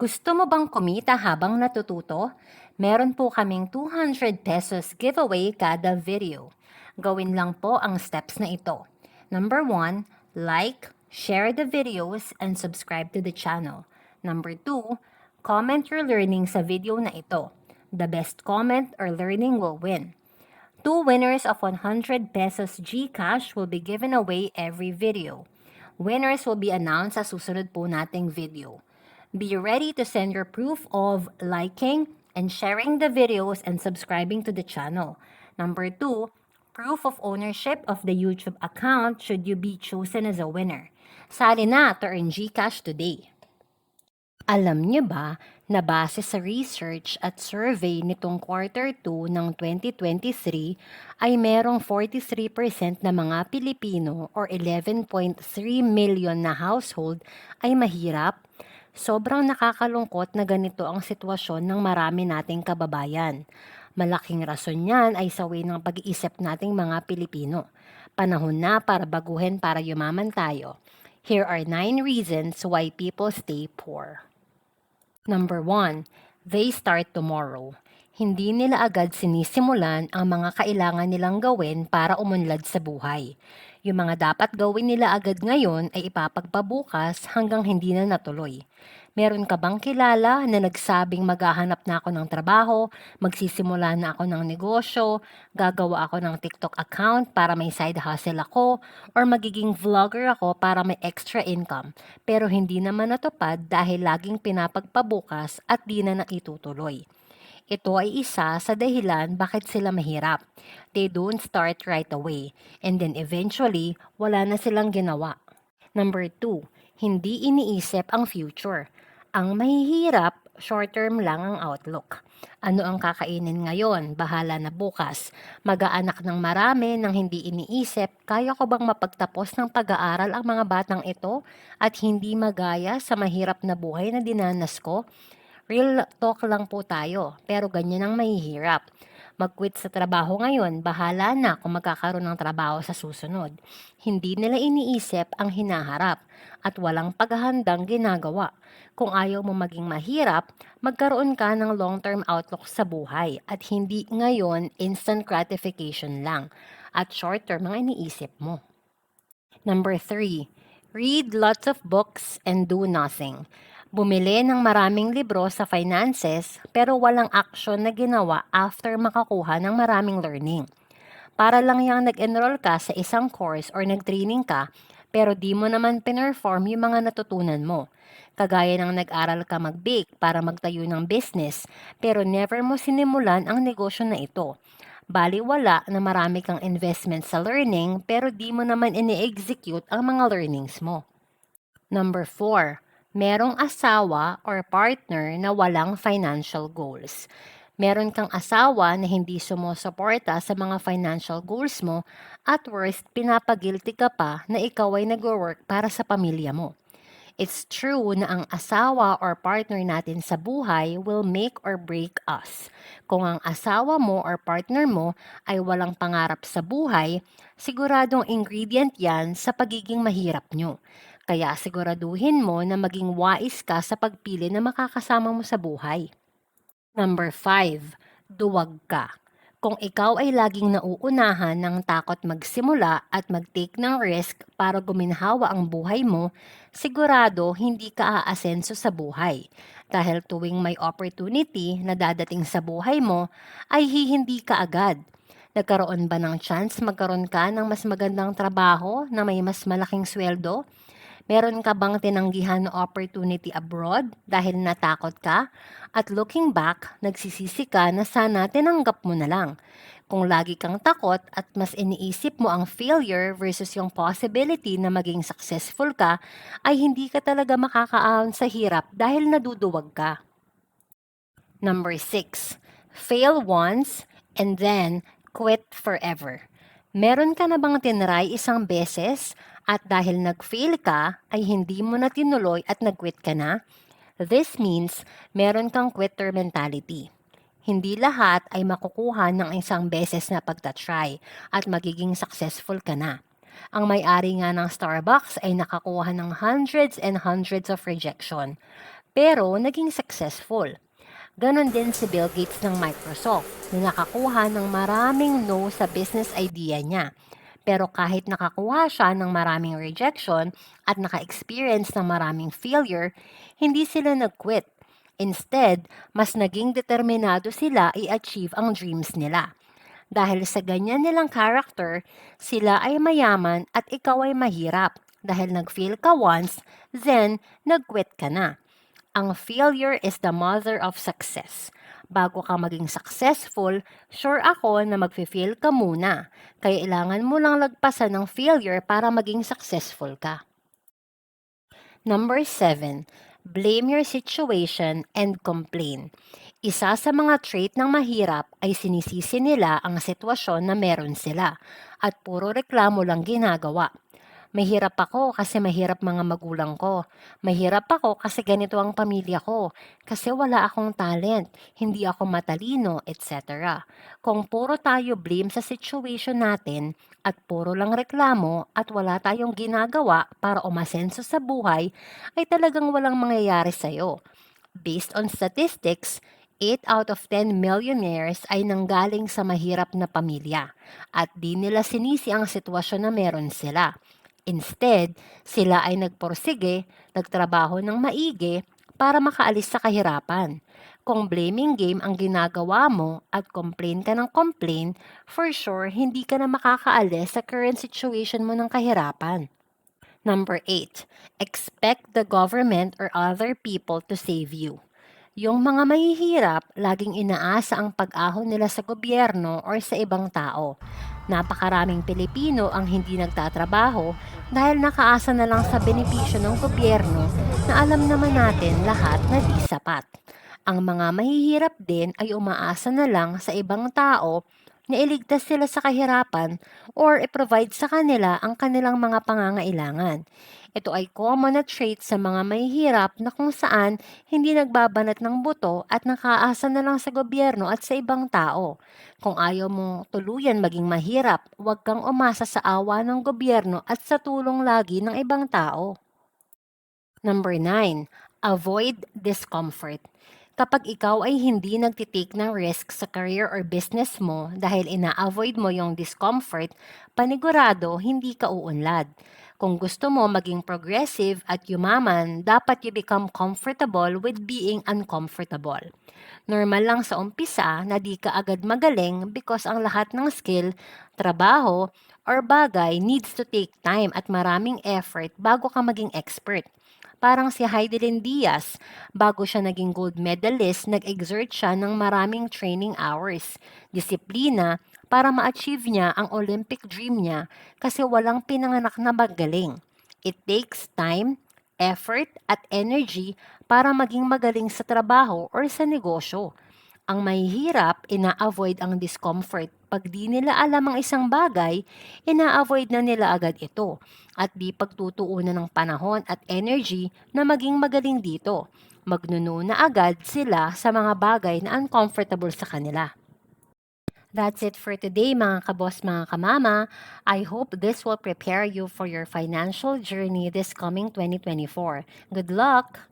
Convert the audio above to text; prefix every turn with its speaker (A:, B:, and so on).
A: Gusto mo bang kumita habang natututo? Meron po kaming 200 pesos giveaway kada video. Gawin lang po ang steps na ito. Number 1, like, share the videos, and subscribe to the channel. Number 2, comment your learning sa video na ito. The best comment or learning will win. 2 winners of 100 pesos GCash will be given away every video. Winners will be announced sa susunod po nating video. Be ready to send your proof of liking and sharing the videos and subscribing to the channel. Number 2, proof of ownership of the YouTube account should you be chosen as a winner. Sali na to earn GCash today. Alam niyo ba na base sa research at survey nitong quarter 2 ng 2023 ay merong 43% na mga Pilipino or 11.3 million na household ay mahirap? Sobrang nakakalungkot na ganito ang sitwasyon ng marami nating kababayan. Malaking rason yan ay sa way ng pag-iisip nating mga Pilipino. Panahon na para baguhin para yumaman tayo. Here are 9 reasons why people stay poor. Number 1, they start tomorrow. Hindi nila agad sinisimulan ang mga kailangan nilang gawin para umunlad sa buhay. Yung mga dapat gawin nila agad ngayon ay ipapagpabukas hanggang hindi na natuloy. Meron ka bang kilala na nagsabing maghahanap na ako ng trabaho, magsisimula na ako ng negosyo, gagawa ako ng TikTok account para may side hustle ako, or magiging vlogger ako para may extra income, pero hindi naman natupad dahil laging pinapagpabukas at di na naitutuloy. Ito ay isa sa dahilan bakit sila mahirap. They don't start right away, and then eventually, wala na silang ginawa. Number 2, hindi iniisip ang future. Ang mahihirap, short-term lang ang outlook. Ano ang kakainin ngayon? Bahala na bukas. Mag-aanak ng marami nang hindi iniisip, kaya ko bang mapagtapos ng pag-aaral ang mga batang ito at hindi magaya sa mahirap na buhay na dinanas ko? Real talk lang po tayo, pero ganyan ang mahihirap. Mag-quit sa trabaho ngayon, bahala na kung magkakaroon ng trabaho sa susunod. Hindi nila iniisip ang hinaharap at walang paghahandang ginagawa. Kung ayaw mo maging mahirap, magkaroon ka ng long-term outlook sa buhay at hindi ngayon instant gratification lang at short-term ang iniisip mo. Number 3, read lots of books and do nothing. Bumili ng maraming libro sa finances pero walang action na ginawa after makakuha ng maraming learning. Para lang yang nag-enroll ka sa isang course or nag-training ka pero di mo naman pinerform yung mga natutunan mo. Kagaya ng nag-aral ka mag-bake para magtayo ng business pero never mo sinimulan ang negosyo na ito. Baliwala na marami kang investment sa learning pero di mo naman ini-execute ang mga learnings mo. Number 4, merong asawa or partner na walang financial goals. Meron kang asawa na hindi sumusuporta sa mga financial goals mo at worst, pinapagilty ka pa na ikaw ay nag-work para sa pamilya mo. It's true na ang asawa or partner natin sa buhay will make or break us. Kung ang asawa mo or partner mo ay walang pangarap sa buhay, siguradong ingredient yan sa pagiging mahirap nyo. Kaya siguraduhin mo na maging wais ka sa pagpili na makakasama mo sa buhay. Number 5, duwag ka. Kung ikaw ay laging nauunahan ng takot magsimula at mag-take ng risk para guminhawa ang buhay mo, sigurado hindi ka aasenso sa buhay. Dahil tuwing may opportunity na dadating sa buhay mo, ay hindi ka agad. Nagkaroon ba ng chance magkaroon ka ng mas magandang trabaho na may mas malaking sweldo? Meron ka bang tinanggihan na opportunity abroad dahil natakot ka? At looking back, nagsisisi ka na sana tinanggap mo na lang. Kung lagi kang takot at mas iniisip mo ang failure versus yung possibility na maging successful ka, ay hindi ka talaga makakaahon sa hirap dahil naduduwag ka. Number 6, fail once and then quit forever. Meron ka na bang tinry isang beses at dahil nag-fail ka ay hindi mo na tinuloy at nag-quit ka na? This means meron kang quitter mentality. Hindi lahat ay makukuha ng isang beses na pagtatry at magiging successful ka na. Ang may-ari nga ng Starbucks ay nakakuha ng hundreds and hundreds of rejection. pero naging successful. Ganon din si Bill Gates ng Microsoft na nakakuha ng maraming no sa business idea niya. Pero kahit nakakuha siya ng maraming rejection at naka-experience ng maraming failure, hindi sila nag-quit. Instead, mas naging determinado sila i-achieve ang dreams nila. Dahil sa ganyan nilang character, sila ay mayaman at ikaw ay mahirap. Dahil nag-fail ka once, then nag-quit ka na. Ang failure is the mother of success. Bago ka maging successful, sure ako na magfe-fail ka muna. Kailangan mo lang lagpasan ng failure para maging successful ka. Number 7, blame your situation and complain. Isa sa mga trait ng mahirap ay sinisisi nila ang sitwasyon na meron sila at puro reklamo lang ginagawa. Mahirap ako kasi mahirap mga magulang ko. Mahirap ako kasi ganito ang pamilya ko. Kasi wala akong talent, hindi ako matalino, etc. Kung puro tayo blame sa situation natin at puro lang reklamo at wala tayong ginagawa para umasenso sa buhay, ay talagang walang mangyayari sa'yo. Based on statistics, 8 out of 10 millionaires ay nanggaling sa mahirap na pamilya at di nila sinisi ang sitwasyon na meron sila. Instead, sila ay nagporsige, nagtrabaho ng maigi para makaalis sa kahirapan. Kung blaming game ang ginagawa mo at complain ka ng complain, for sure hindi ka na makakaalis sa current situation mo ng kahirapan. Number 8, expect the government or other people to save you. Yung mga mahihirap, laging inaasa ang pag-ahon nila sa gobyerno or sa ibang tao. Napakaraming Pilipino ang hindi nagtatrabaho dahil nakaasa na lang sa benepisyo ng gobyerno na alam naman natin lahat na di sapat. Ang mga mahihirap din ay umaasa na lang sa ibang tao na iligtas sila sa kahirapan or i-provide sa kanila ang kanilang mga pangangailangan. Ito ay common na trait sa mga mahihirap na kung saan hindi nagbabanat ng buto at nakaasa na lang sa gobyerno at sa ibang tao. Kung ayaw mong tuluyan maging mahirap, huwag kang umasa sa awa ng gobyerno at sa tulong lagi ng ibang tao. Number 9, avoid discomfort. Kapag ikaw ay hindi nagtitake ng risk sa career or business mo dahil ina-avoid mo yung discomfort, panigurado hindi ka uunlad. Kung gusto mo maging progressive at yumaman, dapat you become comfortable with being uncomfortable. Normal lang sa umpisa na di ka agad magaling because ang lahat ng skill, trabaho, or bagay needs to take time at maraming effort bago ka maging expert. Parang si Heidelin Diaz, bago siya naging gold medalist, nag-exert siya ng maraming training hours, disiplina, para ma-achieve niya ang Olympic dream niya kasi walang pinanganak na magaling. It takes time, effort, at energy para maging magaling sa trabaho or sa negosyo. Ang mahihirap, ina-avoid ang discomfort. Pag di nila alam ang isang bagay, ina-avoid na nila agad ito at di pagtutuunan ng panahon at energy na maging magaling dito. Magnuno na agad sila sa mga bagay na uncomfortable sa kanila. That's it for today mga kaboss, mga kamama. I hope this will prepare you for your financial journey this coming 2024. Good luck!